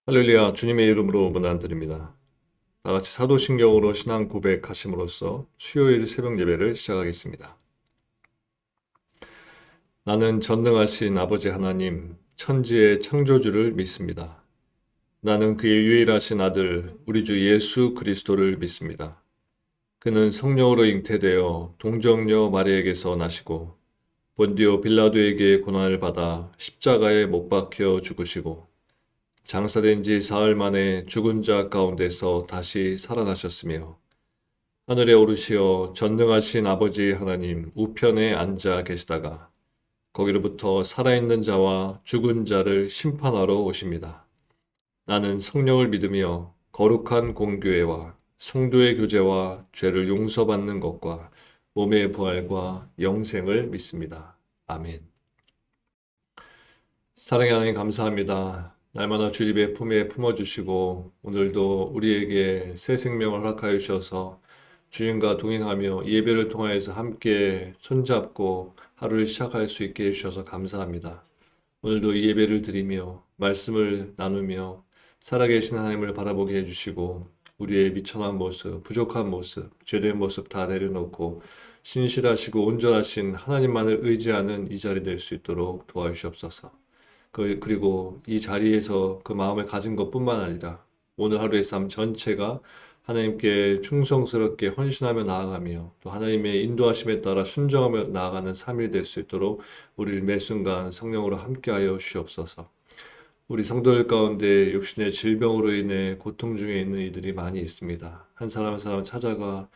할렐루야, 주님의 이름으로 문안드립니다. 다 같이 사도신경으로 신앙 고백하심으로써 수요일 새벽 예배를 시작하겠습니다. 나는 전능하신 아버지 하나님, 천지의 창조주를 믿습니다. 나는 그의 유일하신 아들, 우리 주 예수 그리스도를 믿습니다. 그는 성령으로 잉태되어 동정녀 마리에게서 나시고 본디오 빌라도에게 고난을 받아 십자가에 못 박혀 죽으시고 장사된 지 사흘 만에 죽은 자 가운데서 다시 살아나셨으며 하늘에 오르시어 전능하신 아버지 하나님 우편에 앉아 계시다가 거기로부터 살아있는 자와 죽은 자를 심판하러 오십니다. 나는 성령을 믿으며 거룩한 공교회와 성도의 교제와 죄를 용서받는 것과 몸의 부활과 영생을 믿습니다. 아멘. 사랑의 하나님 감사합니다. 날마다 주 입의 품에 품어주시고 오늘도 우리에게 새 생명을 허락하여 주셔서 주님과 동행하며 예배를 통하여서 함께 손잡고 하루를 시작할 수 있게 해주셔서 감사합니다. 오늘도 이 예배를 드리며 말씀을 나누며 살아계신 하나님을 바라보게 해주시고 우리의 미천한 모습, 부족한 모습, 죄된 모습 다 내려놓고 신실하시고 온전하신 하나님만을 의지하는 이 자리 될 수 있도록 도와주시옵소서. 그리고 이 자리에서 그 마음을 가진 것뿐만 아니라 오늘 하루의 삶 전체가 하나님께 충성스럽게 헌신하며 나아가며 또 하나님의 인도하심에 따라 순종하며 나아가는 삶이 될 수 있도록 우리를 매 순간 성령으로 함께하여 주시옵소서. 우리 성도들 가운데 육신의 질병으로 인해 고통 중에 있는 이들이 많이 있습니다. 한 사람 한 사람 찾아가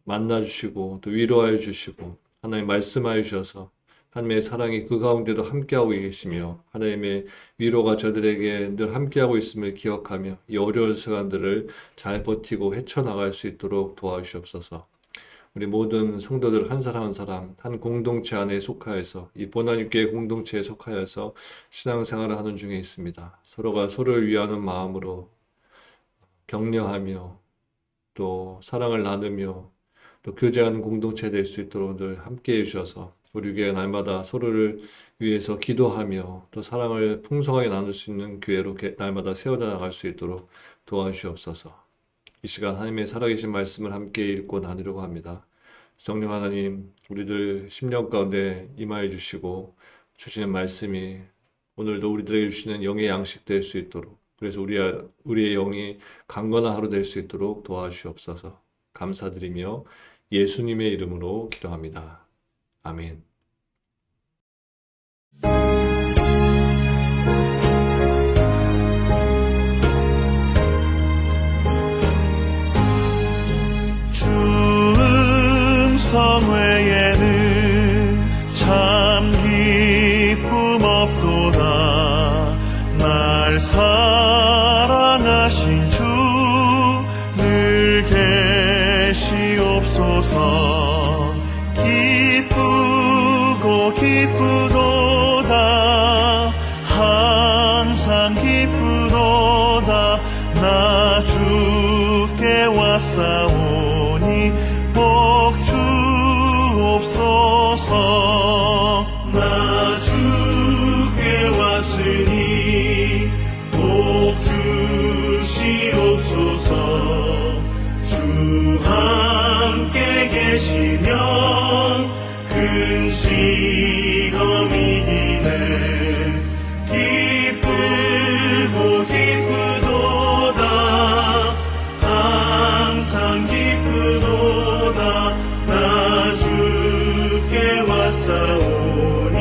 만나주시고 또 위로하여 주시고 하나님 말씀하여 주셔서 하나님의 사랑이 그 가운데도 함께하고 계시며 하나님의 위로가 저들에게 늘 함께하고 있음을 기억하며 이 어려운 시간들을 잘 버티고 헤쳐나갈 수 있도록 도와주시옵소서. 우리 모든 성도들 한 사람 한 사람 한 공동체 안에 속하여서 이 보나님교회 공동체에 속하여서 신앙생활을 하는 중에 있습니다. 서로가 서로를 위하는 마음으로 격려하며 또 사랑을 나누며 또 교제하는 공동체 될 수 있도록 늘 함께해 주셔서 우리 교회 날마다 서로를 위해서 기도하며 또 사랑을 풍성하게 나눌 수 있는 교회로 날마다 세워나갈 수 있도록 도와주시옵소서. 이 시간 하나님의 살아계신 말씀을 함께 읽고 나누려고 합니다. 성령 하나님, 우리들 심령 가운데 임하여 주시고 주시는 말씀이 오늘도 우리들에게 주시는 영의 양식 될 수 있도록 그래서 우리의 영이 강건한 하루 될 수 있도록 도와주시옵소서. 감사드리며 예수님의 이름으로 기도합니다. 아멘. 성회에는 참 기쁨 없도다. 날 사랑하신 주 늘 계시옵소서. 기쁘고 기쁘도다. 항상 기쁘도다. 나 주께 왔사오니 복 주옵소서. 나 주께 왔으니 복 주시옵소서. 주 함께 계시면 근심이 이기네. 기쁘고 기쁘도다. 항상 기쁘도다. 나 주께 왔사오니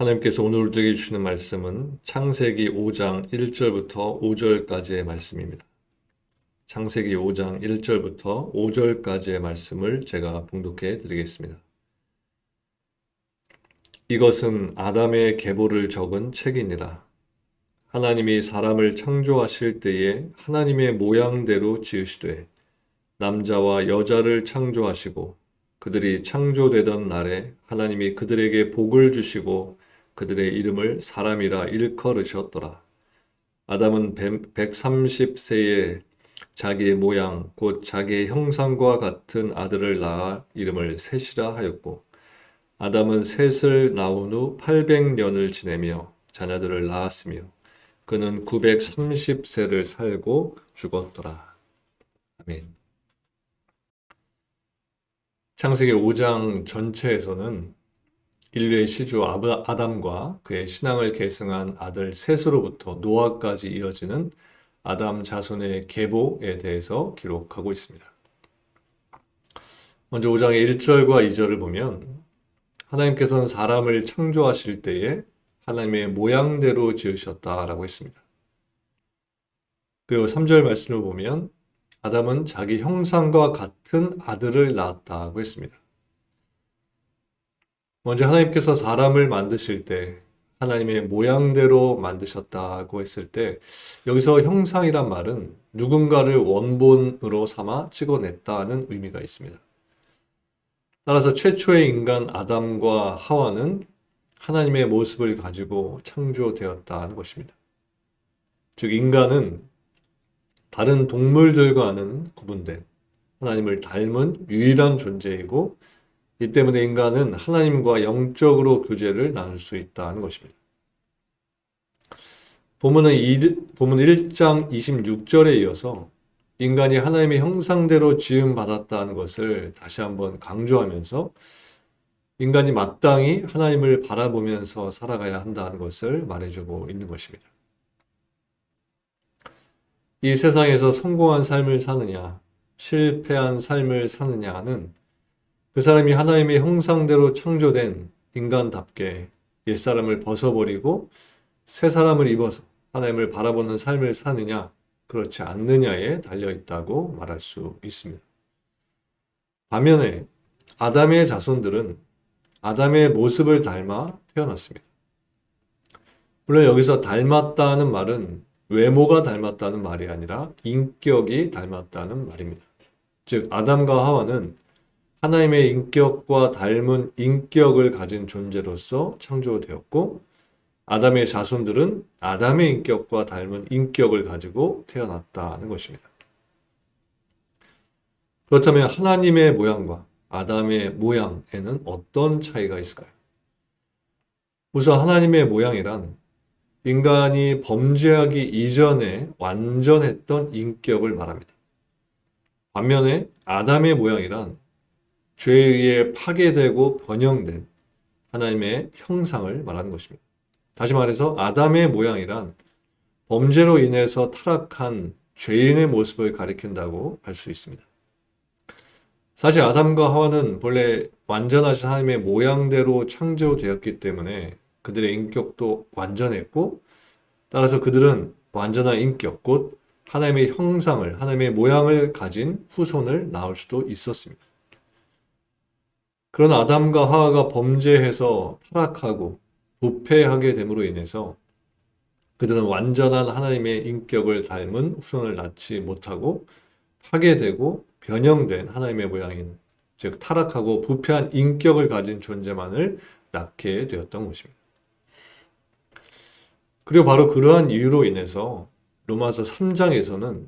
하나님께서 오늘 우리에게 주시는 말씀은 창세기 5장 1절부터 5절까지의 말씀입니다. 창세기 5장 1절부터 5절까지의 말씀을 제가 봉독해 드리겠습니다. 이것은 아담의 계보를 적은 책이니라. 하나님이 사람을 창조하실 때에 하나님의 모양대로 지으시되 남자와 여자를 창조하시고 그들이 창조되던 날에 하나님이 그들에게 복을 주시고 그들의 이름을 사람이라 일컬으셨더라. 아담은 130세에 자기의 모양 곧 자기의 형상과 같은 아들을 낳아 이름을 셋이라 하였고 아담은 셋을 낳은 후 800년을 지내며 자녀들을 낳았으며 그는 930세를 살고 죽었더라. 아멘. 창세기 5장 전체에서는 인류의 시주 아담과 그의 신앙을 계승한 아들 셋으로부터 노아까지 이어지는 아담 자손의 계보에 대해서 기록하고 있습니다. 먼저 5장의 1절과 2절을 보면 하나님께서는 사람을 창조하실 때에 하나님의 모양대로 지으셨다라고 했습니다. 그리고 3절 말씀을 보면 아담은 자기 형상과 같은 아들을 낳았다고 했습니다. 먼저 하나님께서 사람을 만드실 때 하나님의 모양대로 만드셨다고 했을 때 여기서 형상이란 말은 누군가를 원본으로 삼아 찍어냈다는 의미가 있습니다. 따라서 최초의 인간 아담과 하와는 하나님의 모습을 가지고 창조되었다는 것입니다. 즉 인간은 다른 동물들과는 구분된 하나님을 닮은 유일한 존재이고 이 때문에 인간은 하나님과 영적으로 교제를 나눌 수 있다는 것입니다. 본문 1장 26절에 이어서 인간이 하나님의 형상대로 지음받았다는 것을 다시 한번 강조하면서 인간이 마땅히 하나님을 바라보면서 살아가야 한다는 것을 말해주고 있는 것입니다. 이 세상에서 성공한 삶을 사느냐, 실패한 삶을 사느냐는 그 사람이 하나님의 형상대로 창조된 인간답게 옛사람을 벗어버리고 새 사람을 입어서 하나님을 바라보는 삶을 사느냐, 그렇지 않느냐에 달려있다고 말할 수 있습니다. 반면에 아담의 자손들은 아담의 모습을 닮아 태어났습니다. 물론 여기서 닮았다는 말은 외모가 닮았다는 말이 아니라 인격이 닮았다는 말입니다. 즉 아담과 하와는 하나님의 인격과 닮은 인격을 가진 존재로서 창조되었고 아담의 자손들은 아담의 인격과 닮은 인격을 가지고 태어났다는 것입니다. 그렇다면 하나님의 모양과 아담의 모양에는 어떤 차이가 있을까요? 우선 하나님의 모양이란 인간이 범죄하기 이전에 완전했던 인격을 말합니다. 반면에 아담의 모양이란 죄에 의해 파괴되고 변형된 하나님의 형상을 말하는 것입니다. 다시 말해서 아담의 모양이란 범죄로 인해서 타락한 죄인의 모습을 가리킨다고 할 수 있습니다. 사실 아담과 하와는 본래 완전하신 하나님의 모양대로 창조되었기 때문에 그들의 인격도 완전했고 따라서 그들은 완전한 인격, 곧 하나님의 형상을, 하나님의 모양을 가진 후손을 낳을 수도 있었습니다. 그러나 아담과 하와가 범죄해서 타락하고 부패하게 됨으로 인해서 그들은 완전한 하나님의 인격을 닮은 후손을 낳지 못하고 파괴되고 변형된 하나님의 모양인, 즉 타락하고 부패한 인격을 가진 존재만을 낳게 되었던 것입니다. 그리고 바로 그러한 이유로 인해서 로마서 3장에서는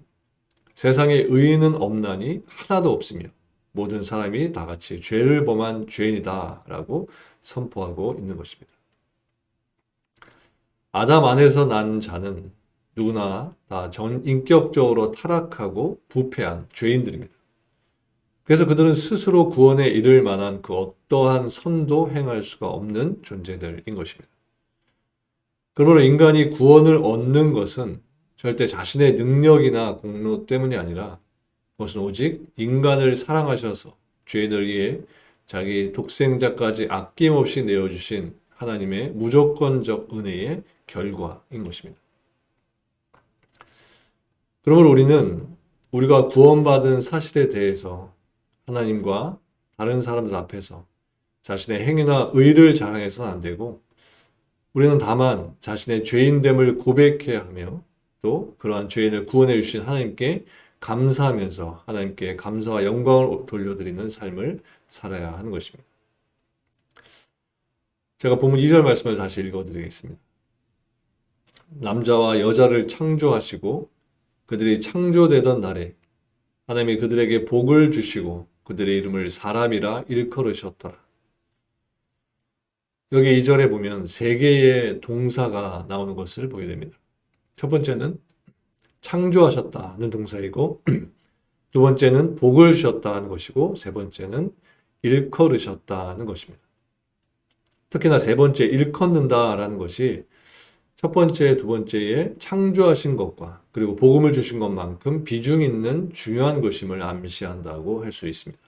세상에 의인은 없나니 하나도 없으며 모든 사람이 다 같이 죄를 범한 죄인이다 라고 선포하고 있는 것입니다. 아담 안에서 난 자는 누구나 다 인격적으로 타락하고 부패한 죄인들입니다. 그래서 그들은 스스로 구원에 이를 만한 그 어떠한 선도 행할 수가 없는 존재들인 것입니다. 그러므로 인간이 구원을 얻는 것은 절대 자신의 능력이나 공로 때문이 아니라 그것은 오직 인간을 사랑하셔서 죄인을 위해 자기 독생자까지 아낌없이 내어주신 하나님의 무조건적 은혜의 결과인 것입니다. 그러므로 우리는 우리가 구원받은 사실에 대해서 하나님과 다른 사람들 앞에서 자신의 행위나 의를 자랑해서는 안 되고, 우리는 다만 자신의 죄인됨을 고백해야 하며 또 그러한 죄인을 구원해 주신 하나님께 감사하면서 하나님께 감사와 영광을 돌려드리는 삶을 살아야 하는 것입니다. 제가 본문 2절 말씀을 다시 읽어드리겠습니다. 남자와 여자를 창조하시고 그들이 창조되던 날에 하나님이 그들에게 복을 주시고 그들의 이름을 사람이라 일컬으셨더라. 여기 2절에 보면 세 개의 동사가 나오는 것을 보게 됩니다. 첫 번째는 창조하셨다는 동사이고, 두 번째는 복을 주셨다는 것이고, 세 번째는 일컬으셨다는 것입니다. 특히나 세 번째 일컫는다라는 것이 첫 번째, 두 번째에 창조하신 것과 그리고 복음을 주신 것만큼 비중 있는 중요한 것임을 암시한다고 할 수 있습니다.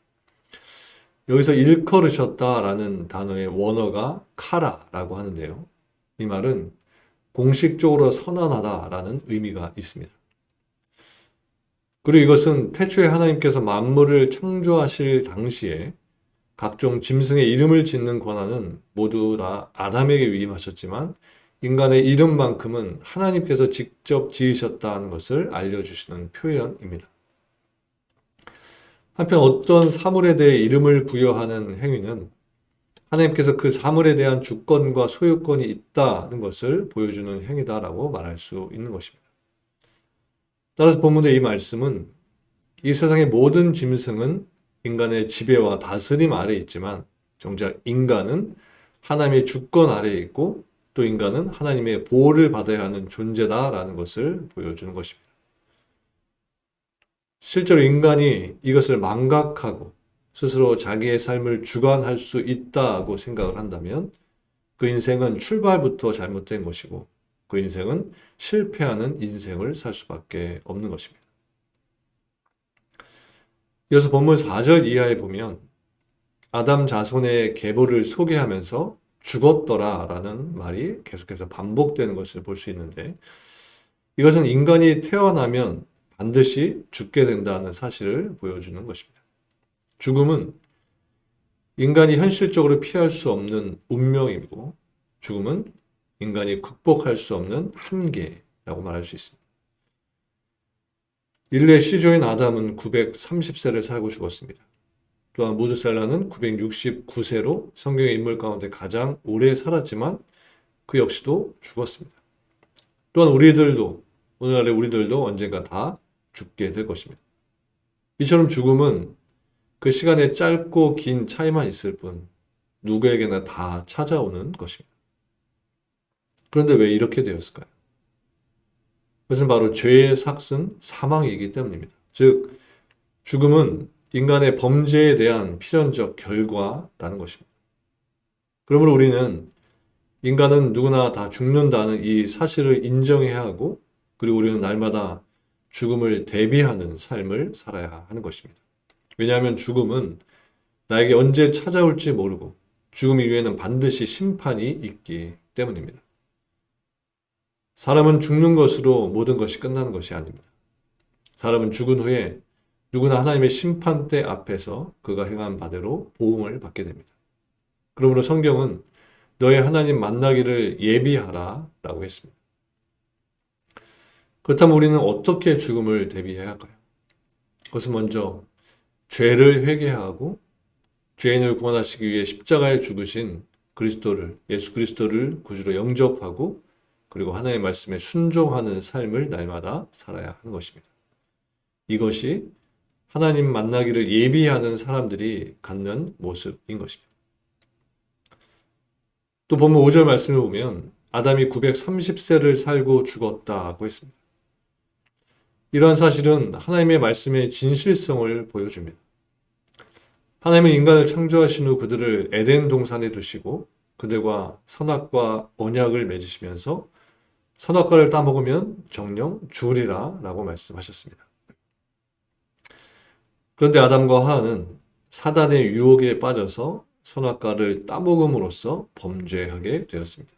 여기서 일컬으셨다라는 단어의 원어가 카라라고 하는데요. 이 말은 공식적으로 선언하다라는 의미가 있습니다. 그리고 이것은 태초에 하나님께서 만물을 창조하실 당시에 각종 짐승의 이름을 짓는 권한은 모두 다 아담에게 위임하셨지만 인간의 이름만큼은 하나님께서 직접 지으셨다는 것을 알려주시는 표현입니다. 한편 어떤 사물에 대해 이름을 부여하는 행위는 하나님께서 그 사물에 대한 주권과 소유권이 있다는 것을 보여주는 행위다라고 말할 수 있는 것입니다. 따라서 본문의 이 말씀은 이 세상의 모든 짐승은 인간의 지배와 다스림 아래에 있지만 정작 인간은 하나님의 주권 아래에 있고 또 인간은 하나님의 보호를 받아야 하는 존재다라는 것을 보여주는 것입니다. 실제로 인간이 이것을 망각하고 스스로 자기의 삶을 주관할 수 있다고 생각을 한다면 그 인생은 출발부터 잘못된 것이고 그 인생은 실패하는 인생을 살 수밖에 없는 것입니다. 이어서 본문 4절 이하에 보면 아담 자손의 계보를 소개하면서 죽었더라 라는 말이 계속해서 반복되는 것을 볼 수 있는데, 이것은 인간이 태어나면 반드시 죽게 된다는 사실을 보여주는 것입니다. 죽음은 인간이 현실적으로 피할 수 없는 운명이고, 죽음은 인간이 극복할 수 없는 한계라고 말할 수 있습니다. 인류의 시조인 아담은 930세를 살고 죽었습니다. 또한 무드셀라는 969세로 성경의 인물 가운데 가장 오래 살았지만 그 역시도 죽었습니다. 또한 오늘날의 우리들도 언젠가 다 죽게 될 것입니다. 이처럼 죽음은 그 시간의 짧고 긴 차이만 있을 뿐 누구에게나 다 찾아오는 것입니다. 그런데 왜 이렇게 되었을까요? 그것은 바로 죄의 삭은 사망이기 때문입니다. 즉, 죽음은 인간의 범죄에 대한 필연적 결과라는 것입니다. 그러므로 우리는 인간은 누구나 다 죽는다는 이 사실을 인정해야 하고, 그리고 우리는 날마다 죽음을 대비하는 삶을 살아야 하는 것입니다. 왜냐하면 죽음은 나에게 언제 찾아올지 모르고 죽음 이후에는 반드시 심판이 있기 때문입니다. 사람은 죽는 것으로 모든 것이 끝나는 것이 아닙니다. 사람은 죽은 후에 누구나 하나님의 심판대 앞에서 그가 행한 바대로 보응을 받게 됩니다. 그러므로 성경은 너의 하나님 만나기를 예비하라 라고 했습니다. 그렇다면 우리는 어떻게 죽음을 대비해야 할까요? 그것은 먼저 죄를 회개하고 죄인을 구원하시기 위해 십자가에 죽으신 예수 그리스도를 구주로 영접하고 그리고 하나님의 말씀에 순종하는 삶을 날마다 살아야 하는 것입니다. 이것이 하나님 만나기를 예비하는 사람들이 갖는 모습인 것입니다. 또 본문 5절 말씀을 보면 아담이 930세를 살고 죽었다고 했습니다. 이러한 사실은 하나님의 말씀의 진실성을 보여줍니다. 하나님은 인간을 창조하신 후 그들을 에덴 동산에 두시고 그들과 선악과 언약을 맺으시면서 선악과를 따먹으면 정령 죽으리라 라고 말씀하셨습니다. 그런데 아담과 하와는 사단의 유혹에 빠져서 선악과를 따먹음으로써 범죄하게 되었습니다.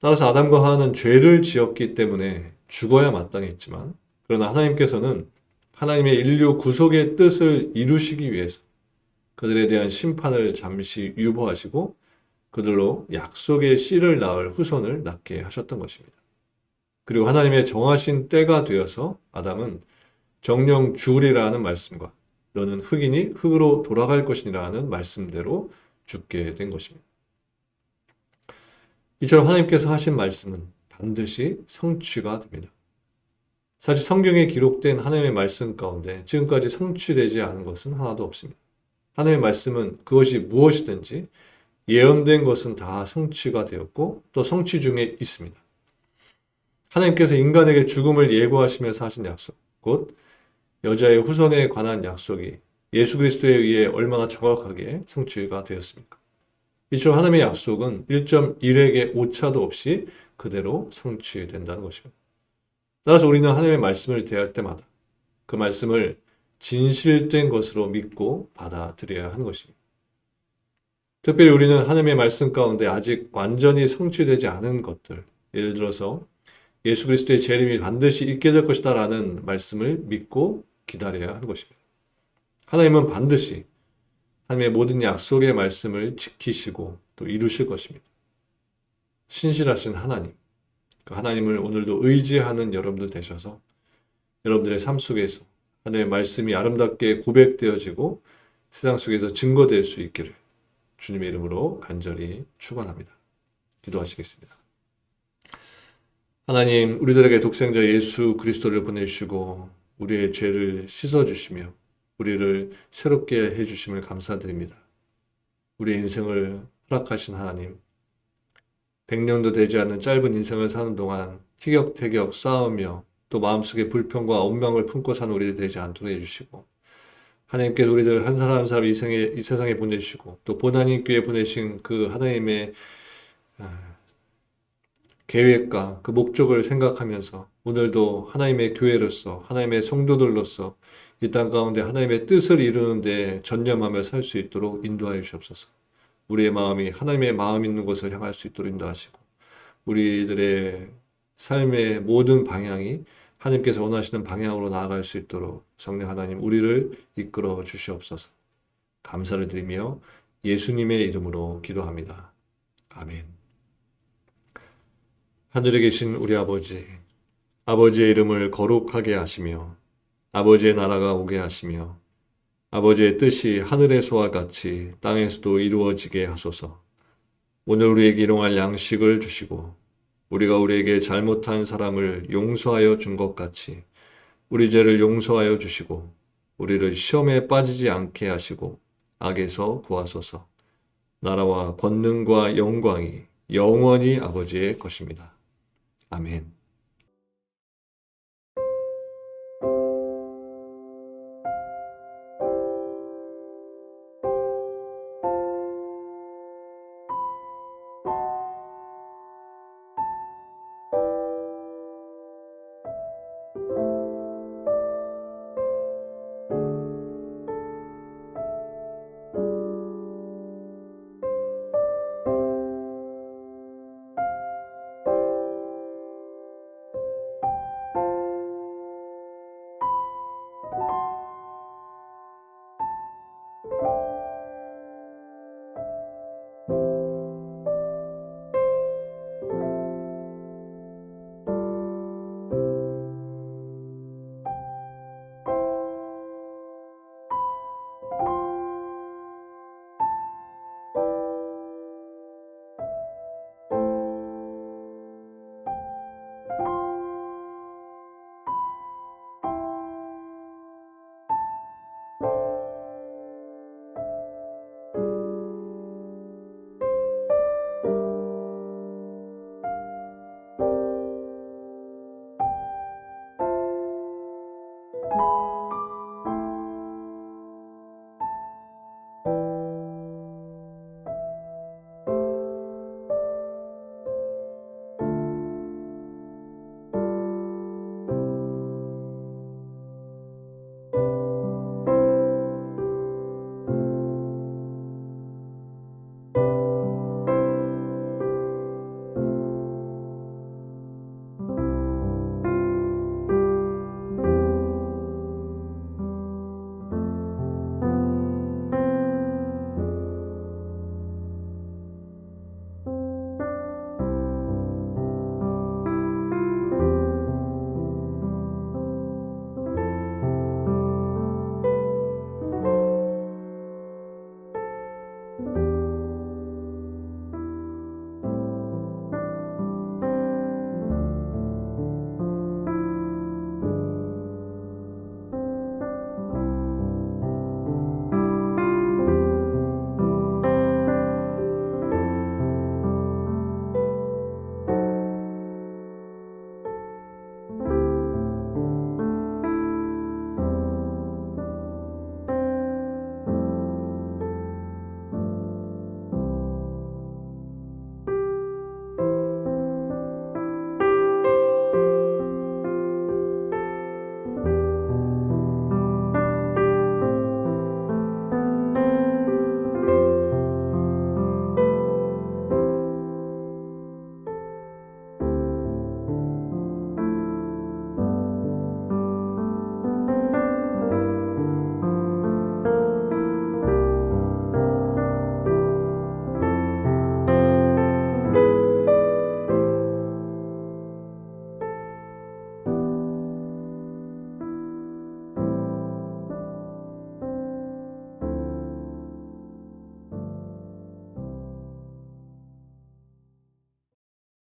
따라서 아담과 하와는 죄를 지었기 때문에 죽어야 마땅했지만, 그러나 하나님께서는 하나님의 인류 구속의 뜻을 이루시기 위해서 그들에 대한 심판을 잠시 유보하시고 그들로 약속의 씨를 낳을 후손을 낳게 하셨던 것입니다. 그리고 하나님의 정하신 때가 되어서 아담은 정령 죽으리라 하는 말씀과 너는 흙이니 흙으로 돌아갈 것이니라 하는 말씀대로 죽게 된 것입니다. 이처럼 하나님께서 하신 말씀은 반드시 성취가 됩니다. 사실 성경에 기록된 하나님의 말씀 가운데 지금까지 성취되지 않은 것은 하나도 없습니다. 하나님의 말씀은 그것이 무엇이든지 예언된 것은 다 성취가 되었고 또 성취 중에 있습니다. 하나님께서 인간에게 죽음을 예고하시면서 하신 약속, 곧 여자의 후손에 관한 약속이 예수 그리스도에 의해 얼마나 정확하게 성취가 되었습니까? 이처럼 하나님의 약속은 1.1획의 오차도 없이 그대로 성취된다는 것입니다. 따라서 우리는 하나님의 말씀을 대할 때마다 그 말씀을 진실된 것으로 믿고 받아들여야 하는 것입니다. 특별히 우리는 하나님의 말씀 가운데 아직 완전히 성취되지 않은 것들, 예를 들어서 예수 그리스도의 재림이 반드시 있게 될 것이다 라는 말씀을 믿고 기다려야 하는 것입니다. 하나님은 반드시 하나님의 모든 약속의 말씀을 지키시고 또 이루실 것입니다. 신실하신 하나님, 그 하나님을 오늘도 의지하는 여러분들 되셔서 여러분들의 삶 속에서 하나님의 말씀이 아름답게 고백되어지고 세상 속에서 증거될 수 있기를 주님의 이름으로 간절히 축원합니다. 기도하시겠습니다. 하나님, 우리들에게 독생자 예수 그리스도를 보내주시고 우리의 죄를 씻어주시며 우리를 새롭게 해주심을 감사드립니다. 우리의 인생을 허락하신 하나님, 100년도 되지 않는 짧은 인생을 사는 동안 티격태격 싸우며 또 마음속에 불평과 원망을 품고 사는 우리들 되지 않도록 해주시고 하나님께서 우리들 한 사람 한 사람 이 세상에 보내주시고 또 보나님교회에 보내신 그 하나님의 계획과 그 목적을 생각하면서 오늘도 하나님의 교회로서 하나님의 성도들로서 이 땅 가운데 하나님의 뜻을 이루는 데 전념하며 살 수 있도록 인도하여 주옵소서. 우리의 마음이 하나님의 마음 있는 곳을 향할 수 있도록 인도하시고 우리들의 삶의 모든 방향이 하나님께서 원하시는 방향으로 나아갈 수 있도록 성령 하나님 우리를 이끌어 주시옵소서. 감사를 드리며 예수님의 이름으로 기도합니다. 아멘. 하늘에 계신 우리 아버지, 아버지의 이름을 거룩하게 하시며 아버지의 나라가 오게 하시며 아버지의 뜻이 하늘에서와 같이 땅에서도 이루어지게 하소서. 오늘 우리에게 일용할 양식을 주시고 우리가 우리에게 잘못한 사람을 용서하여 준 것 같이 우리 죄를 용서하여 주시고 우리를 시험에 빠지지 않게 하시고 악에서 구하소서. 나라와 권능과 영광이 영원히 아버지의 것입니다. 아멘.